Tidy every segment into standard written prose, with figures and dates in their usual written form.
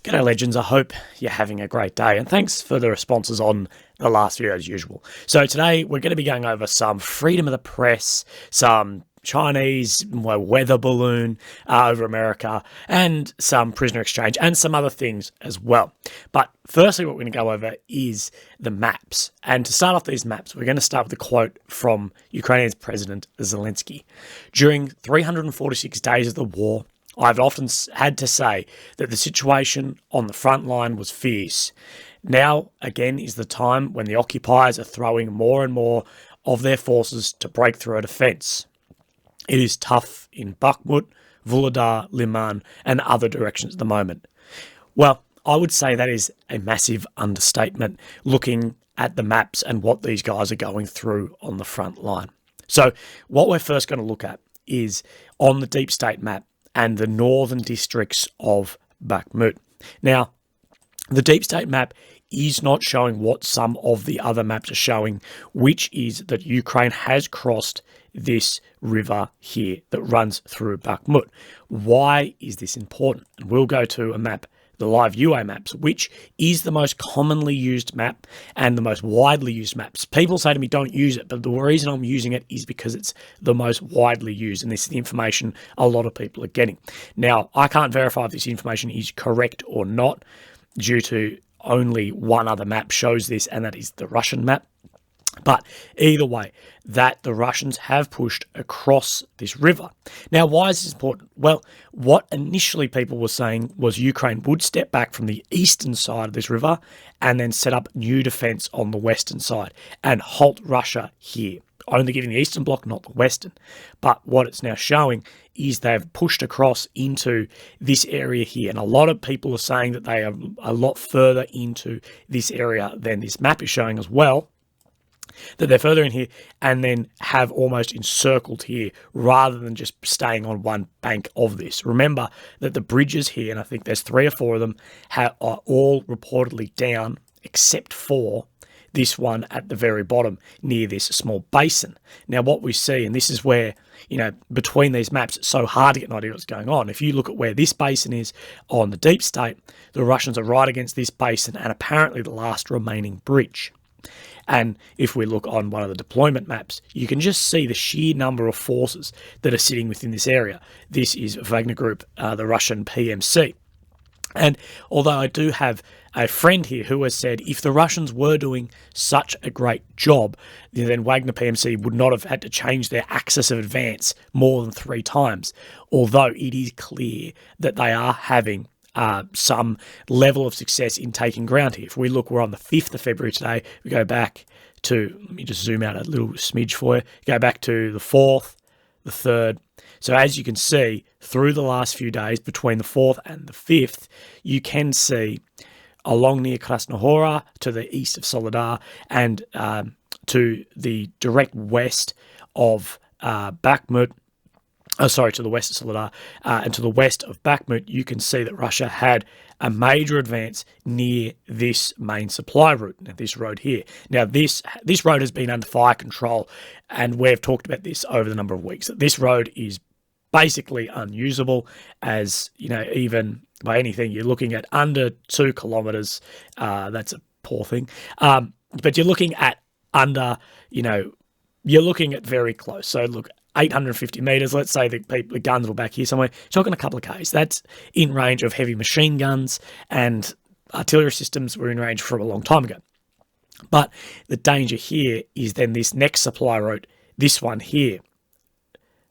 G'day legends, I hope you're having a great day, and thanks for the responses on the last video as usual. So today we're going to be going over some freedom of the press, some Chinese weather balloon over America, and some prisoner exchange, and some other things as well. But firstly, what we're going to go over is the maps. And to start off these maps, we're going to start with a quote from Ukrainian President Zelensky. During 346 days of the war, I've often had to say that the situation on the front line was fierce. Now, again, is the time when the occupiers are throwing more and more of their forces to break through a defence. It is tough in Bakhmut, Vuhledar, Liman, and other directions at the moment. Well, I would say that is a massive understatement, looking at the maps and what these guys are going through on the front line. So, what we're first going to look at is on the deep state map and the northern districts of Bakhmut. Now, the deep state map is not showing what some of the other maps are showing, which is that Ukraine has crossed this river here that runs through Bakhmut. Why is this important? And we'll go to a map, the live UA maps, which is the most commonly used map and the most widely used maps. People say to me, don't use it, but the reason I'm using it is because it's the most widely used, and this is the information a lot of people are getting. Now, I can't verify if this information is correct or not, due to only one other map shows this, and that is the Russian map. But either way, that the Russians have pushed across this river. Now, why is this important? Well, what initially people were saying was Ukraine would step back from the eastern side of this river and then set up new defence on the western side and halt Russia here, only giving the eastern bloc, not the western. But what it's now showing is they've pushed across into this area here. And a lot of people are saying that they are a lot further into this area than this map is showing as well, that they're further in here and then have almost encircled here rather than just staying on one bank of this. Remember that the bridges here, and I think there's 3 or 4 of them, are all reportedly down except for this one at the very bottom near this small basin. Now, what we see, and this is where, between these maps, it's so hard to get an idea what's going on. If you look at where this basin is on the deep state, the Russians are right against this basin and apparently the last remaining bridge. And if we look on one of the deployment maps, you can just see the sheer number of forces that are sitting within this area. This is Wagner Group, the Russian PMC. And although I do have a friend here who has said if the Russians were doing such a great job, then Wagner PMC would not have had to change their axis of advance more than 3 times, although it is clear that they are having some level of success in taking ground here. If we look, we're on the 5th of February today. We go back to, let me just zoom out a little smidge for you. Go back to the 4th, the 3rd. So as you can see, through the last few days, between the 4th and the 5th, you can see along near Krasnohora to the east of Soledar and to the direct west of Bakhmut, to the west of Soledar, and to the west of Bakhmut, you can see that Russia had a major advance near this main supply route, now this road here. Now, this road has been under fire control, and we've talked about this over the number of weeks. This road is basically unusable, as, even by anything, you're looking at under 2 kilometres. That's a poor thing. But you're looking at under, you're looking at very close. So look, 850 metres, let's say the guns were back here somewhere, talking a couple of Ks. That's in range of heavy machine guns, and artillery systems were in range from a long time ago. But the danger here is then this next supply route, this one here,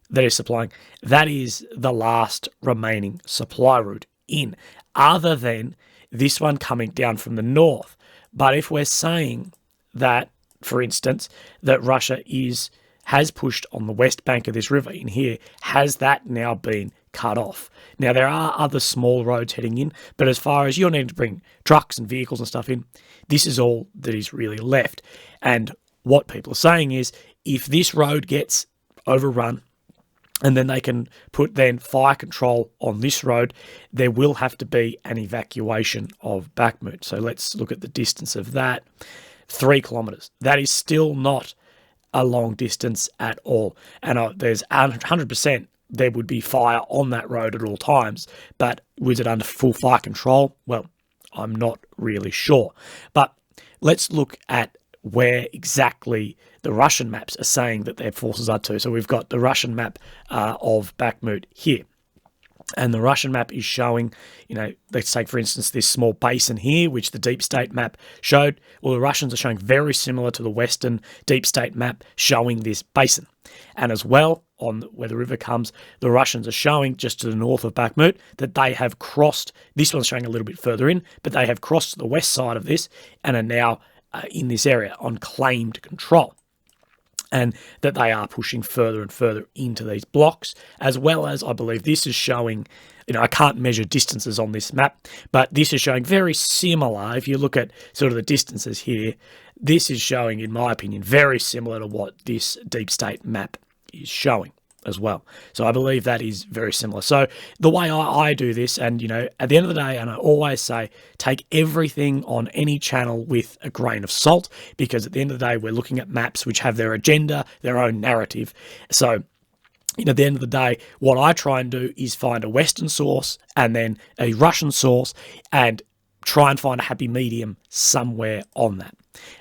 that is supplying, that is the last remaining supply route in, other than this one coming down from the north. But if we're saying that, for instance, that Russia has pushed on the west bank of this river in here, has that now been cut off? Now, there are other small roads heading in, but as far as you're needing to bring trucks and vehicles and stuff in, this is all that is really left. And what people are saying is, if this road gets overrun, and then they can put then fire control on this road, there will have to be an evacuation of Bakhmut. So let's look at the distance of that. 3 kilometres. That is still not a long distance at all. And there's 100% there would be fire on that road at all times. But was it under full fire control? Well, I'm not really sure. But let's look at where exactly the Russian maps are saying that their forces are to. So we've got the Russian map of Bakhmut here. And the Russian map is showing, let's take, for instance, this small basin here, which the deep state map showed. Well, the Russians are showing very similar to the Western deep state map showing this basin. And as well, on where the river comes, the Russians are showing just to the north of Bakhmut that they have crossed. This one's showing a little bit further in, but they have crossed to the west side of this and are now in this area on claimed control. And that they are pushing further and further into these blocks, as well as, I believe this is showing, I can't measure distances on this map, but this is showing very similar. If you look at sort of the distances here, this is showing, in my opinion, very similar to what this deep state map is showing as well. So I believe that is very similar. So the way I do this, and at the end of the day, and I always say, take everything on any channel with a grain of salt, because at the end of the day, we're looking at maps which have their agenda, their own narrative. So at the end of the day, what I try and do is find a Western source and then a Russian source and try and find a happy medium somewhere on that.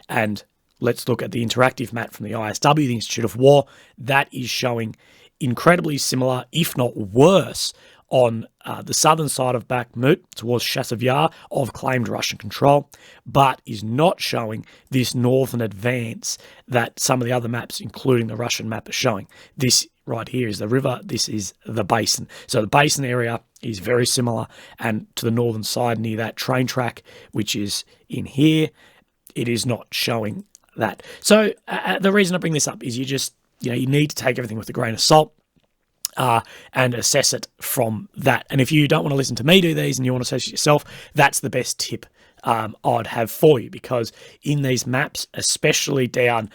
And let's look at the interactive map from the ISW, the Institute of War. That is showing incredibly similar, if not worse, on the southern side of Bakhmut towards Chasiv Yar of claimed Russian control, but is not showing this northern advance that some of the other maps, including the Russian map, are showing. This right here is the river, this is the basin. So the basin area is very similar, and to the northern side near that train track, which is in here, it is not showing that. So the reason I bring this up is you need to take everything with a grain of salt and assess it from that. And if you don't want to listen to me do these and you want to assess it yourself, that's the best tip I'd have for you, because in these maps, especially down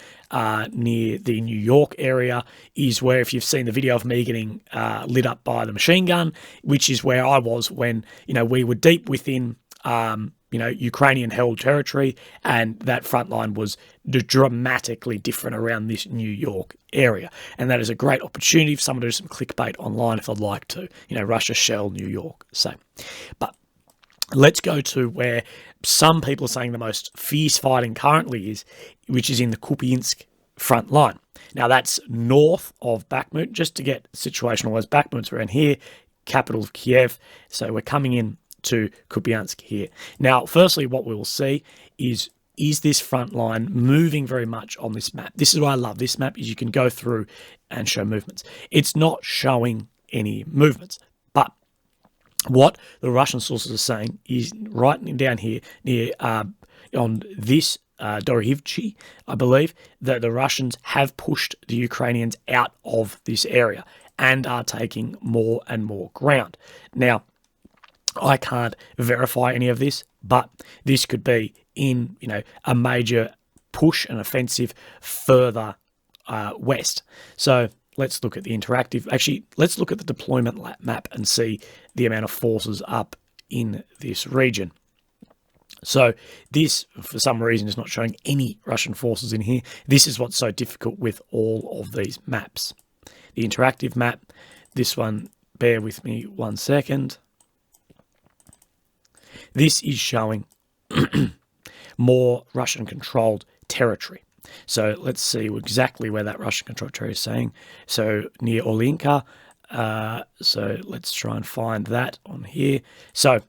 near the New York area, is where, if you've seen the video of me getting lit up by the machine gun, which is where I was when we were deep within Ukrainian-held territory, and that front line was dramatically different around this New York area. And that is a great opportunity for someone to do some clickbait online if they'd like to. Russia shell New York. So, but let's go to where some people are saying the most fierce fighting currently is, which is in the Kupiansk front line. Now, that's north of Bakhmut. Just to get situational, as Bakhmut's around here, capital of Kiev. So we're coming in to Kupiansk here. Now, firstly, what we will see is this front line moving very much on this map. This is why I love this map, is you can go through and show movements. It's not showing any movements, but what the Russian sources are saying is right down here near on this Dorivchi, I believe, that the Russians have pushed the Ukrainians out of this area and are taking more and more ground. Now, I can't verify any of this, but this could be in, a major push and offensive further west. So let's look at the interactive. Actually, let's look at the deployment map and see the amount of forces up in this region. So this, for some reason, is not showing any Russian forces in here. This is what's so difficult with all of these maps. The interactive map, this one, bear with me 1 second. This is showing more Russian-controlled territory. So let's see exactly where that Russian-controlled territory is saying. So near Olinka. So let's try and find that on here. So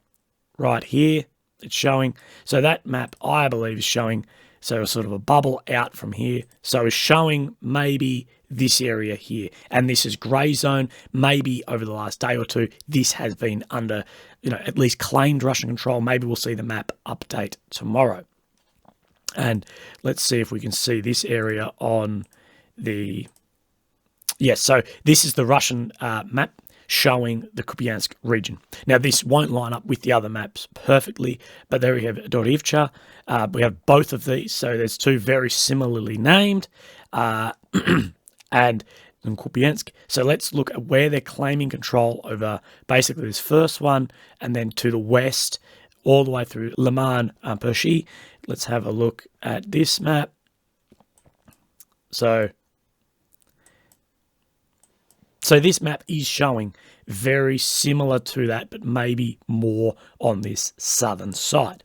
right here, it's showing. So that map, I believe, is showing, so sort of a bubble out from here. So it's showing maybe this area here. And this is grey zone. Maybe over the last day or two, this has been under, at least claimed Russian control. Maybe we'll see the map update tomorrow. And let's see if we can see this area on the... Yes, so this is the Russian map showing the Kupiansk region. Now, this won't line up with the other maps perfectly, but there we have Dorivcha. We have both of these, so there's two very similarly named, and Kupiansk. So let's look at where they're claiming control over basically this first one, and then to the west, all the way through Liman Pershi. Let's have a look at this map. So So this map is showing very similar to that, but maybe more on this southern side.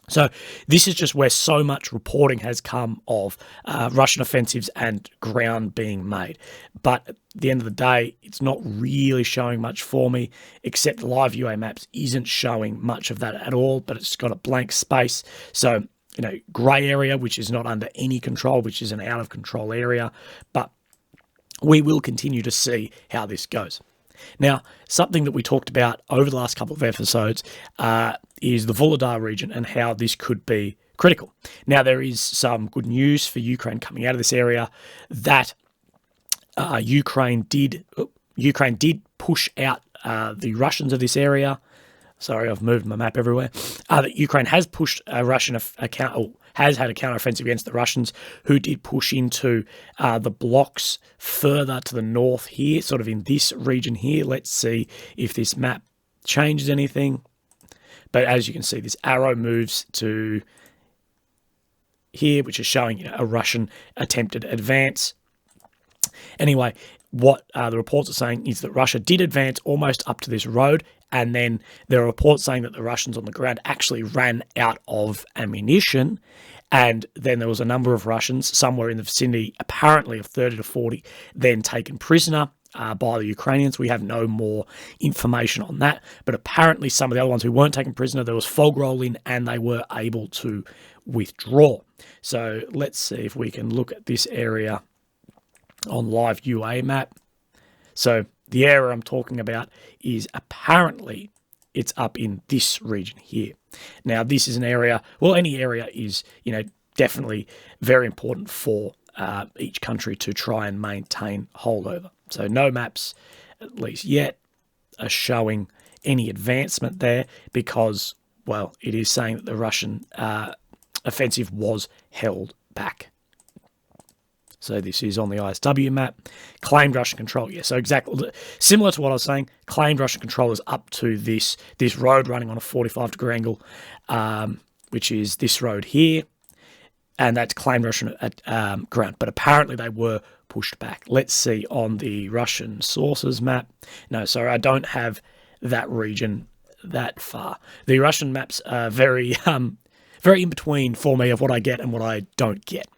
So this is just where so much reporting has come of Russian offensives and ground being made. But at the end of the day, it's not really showing much for me, except the live UA maps isn't showing much of that at all, but it's got a blank space. So, grey area, which is not under any control, which is an out of control area. But we will continue to see how this goes. Now, something that we talked about over the last couple of episodes is the Volodar region and how this could be critical. Now, there is some good news for Ukraine coming out of this area that Ukraine did push out the Russians of this area. Sorry, I've moved my map everywhere. That Ukraine has pushed a Russian has had a counteroffensive against the Russians, who did push into the blocks further to the north here, sort of in this region here. Let's see if this map changes anything. But as you can see, this arrow moves to here, which is showing a Russian attempted advance. Anyway, what the reports are saying is that Russia did advance almost up to this road, and then there are reports saying that the Russians on the ground actually ran out of ammunition, and then there was a number of Russians, somewhere in the vicinity, apparently of 30 to 40, then taken prisoner by the Ukrainians. We have no more information on that, but apparently some of the other ones who weren't taken prisoner, there was fog roll in, and they were able to withdraw. So let's see if we can look at this area on live UA map. So the area I'm talking about is apparently it's up in this region here. Now, this is an area, well, any area is, definitely very important for each country to try and maintain holdover. So no maps, at least yet, are showing any advancement there because, well, it is saying that the Russian offensive was held back. So this is on the ISW map. Claimed Russian control. Yeah, so exactly similar to what I was saying. Claimed Russian control is up to this road running on a 45-degree angle, which is this road here. And that's claimed Russian ground. But apparently they were pushed back. Let's see on the Russian sources map. No, sorry, I don't have that region that far. The Russian maps are very in between for me of what I get and what I don't get.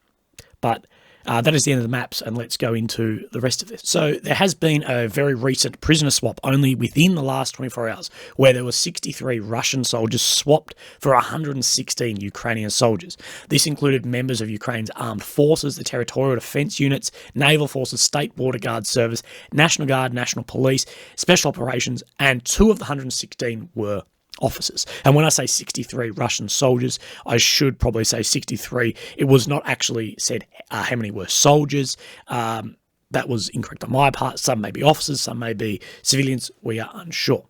But that is the end of the maps, and let's go into the rest of this. So there has been a very recent prisoner swap only within the last 24 hours, where there were 63 Russian soldiers swapped for 116 Ukrainian soldiers. This included members of Ukraine's armed forces, the territorial defence units, naval forces, state border guard service, National Guard, National Police, special operations, and 2 of the 116 were officers. And when I say 63 Russian soldiers, I should probably say 63. It was not actually said how many were soldiers. That was incorrect on my part. Some may be officers, some may be civilians. We are unsure.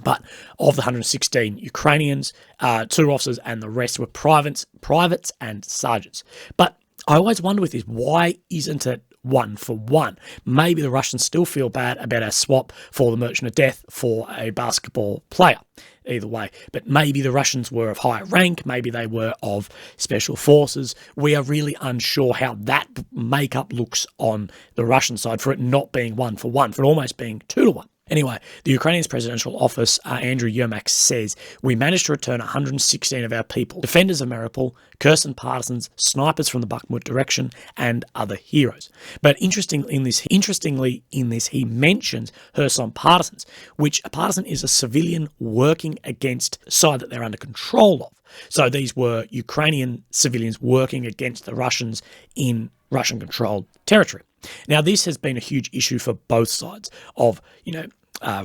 But of the 116 Ukrainians, 2 officers and the rest were privates and sergeants. But I always wonder with this, why isn't it 1 for 1? Maybe the Russians still feel bad about our swap for the Merchant of Death for a basketball player. Either way, but maybe the Russians were of higher rank, maybe they were of special forces. We are really unsure how that makeup looks on the Russian side for it not being 1 for 1, for it almost being 2 to 1. Anyway, the Ukrainian's presidential office, Andrew Yermak, says, "We managed to return 116 of our people, defenders of Mariupol, Kherson partisans, snipers from the Bakhmut direction, and other heroes." But interestingly in this, he mentions Kherson partisans, which a partisan is a civilian working against a side that they're under control of. So these were Ukrainian civilians working against the Russians in Russian-controlled territory. Now, this has been a huge issue for both sides of,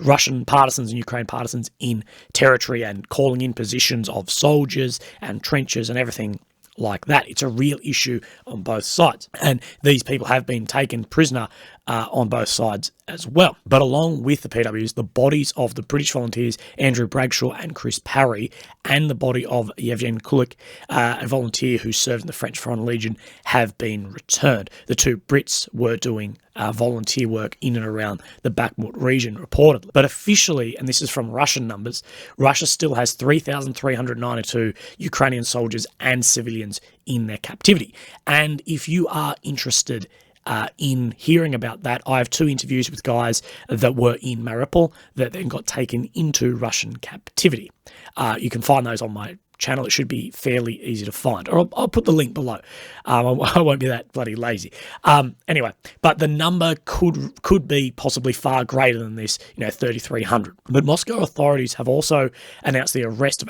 Russian partisans and Ukraine partisans in territory and calling in positions of soldiers and trenches and everything like that. It's a real issue on both sides. And these people have been taken prisoner on both sides as well. But along with the PWs, the bodies of the British volunteers, Andrew Bragshaw and Chris Parry, and the body of Yevgen Kulik, a volunteer who served in the French Foreign Legion, have been returned. The 2 Brits were doing volunteer work in and around the Bakhmut region, reportedly. But officially, and this is from Russian numbers, Russia still has 3,392 Ukrainian soldiers and civilians in their captivity. And if you are interested in hearing about that. I have 2 interviews with guys that were in Mariupol that then got taken into Russian captivity. You can find those on my channel. It should be fairly easy to find, or I'll put the link below. I won't be that bloody lazy. Anyway, but the number could be possibly far greater than this, 3,300. But Moscow authorities have also announced the arrest of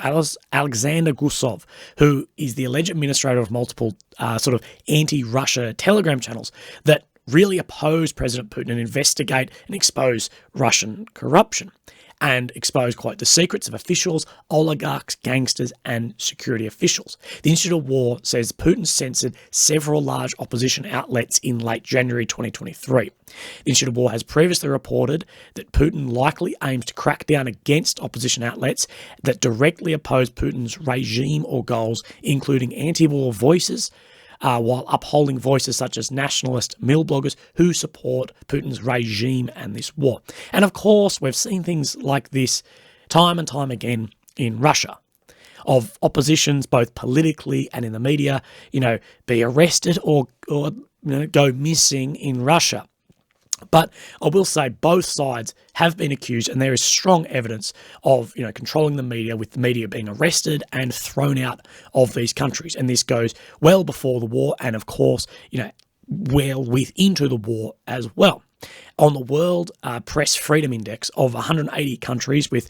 Alexander Gusov, who is the alleged administrator of multiple sort of anti-Russia Telegram channels that really oppose President Putin and investigate and expose Russian corruption, and expose quite the secrets of officials, oligarchs, gangsters, and security officials. The Institute of War says Putin censored several large opposition outlets in late January 2023. The Institute of War has previously reported that Putin likely aims to crack down against opposition outlets that directly oppose Putin's regime or goals, including anti-war voices, while upholding voices such as nationalist mill bloggers who support Putin's regime and this war. And of course, we've seen things like this time and time again in Russia, of oppositions both politically and in the media, be arrested or go missing in Russia. But I will say both sides have been accused, and there is strong evidence of, controlling the media, with the media being arrested and thrown out of these countries. And this goes well before the war, and of course, well into the war as well. On the World Press Freedom Index of 180 countries, with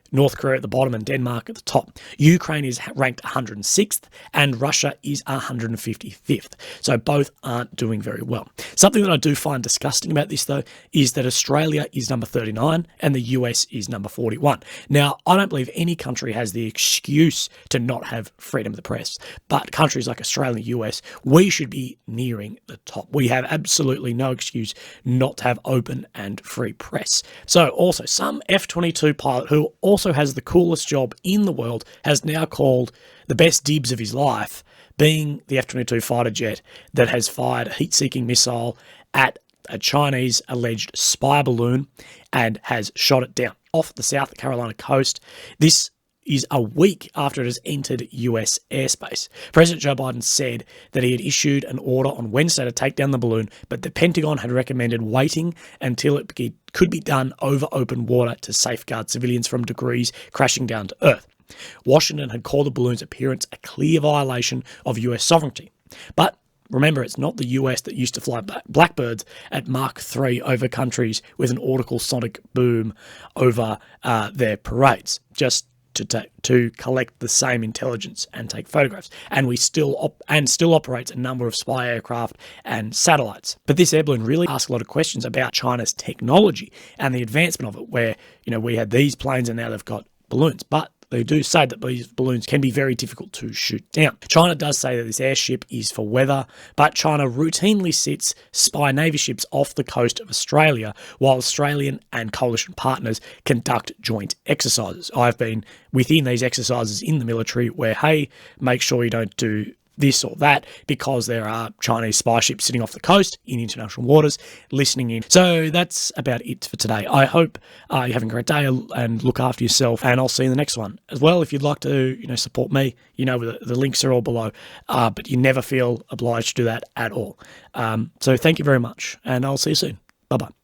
North Korea at the bottom and Denmark at the top, Ukraine is ranked 106th and Russia is 155th. So both aren't doing very well. Something that I do find disgusting about this, though, is that Australia is number 39 and the US is number 41. Now, I don't believe any country has the excuse to not have freedom of the press, but countries like Australia and the US, we should be nearing the top. We have absolutely no excuse not to have open and free press. So also, some F-22 pilot who also has the coolest job in the world has now called the best dibs of his life being the F-22 fighter jet that has fired a heat-seeking missile at a Chinese alleged spy balloon and has shot it down off the South Carolina coast. This is a week after it has entered US airspace. President Joe Biden said that he had issued an order on Wednesday to take down the balloon, but the Pentagon had recommended waiting until it could be done over open water to safeguard civilians from debris crashing down to Earth. Washington had called the balloon's appearance a clear violation of US sovereignty. But remember, it's not the US that used to fly Blackbirds at Mach 3 over countries with an aurical sonic boom over their parades, just to collect the same intelligence and take photographs. And we still operates a number of spy aircraft and satellites. But this air balloon really asks a lot of questions about China's technology and the advancement of it, where we had these planes and now they've got balloons. But they do say that these balloons can be very difficult to shoot down. China does say that this airship is for weather, but China routinely sits spy Navy ships off the coast of Australia while Australian and coalition partners conduct joint exercises. I've been within these exercises in the military where, hey, make sure you don't do this or that, because there are Chinese spy ships sitting off the coast in international waters listening in. So that's about it for today. I hope you're having a great day and look after yourself, and I'll see you in the next one. As well, if you'd like to support me, the links are all below, but you never feel obliged to do that at all. So thank you very much, and I'll see you soon. Bye-bye.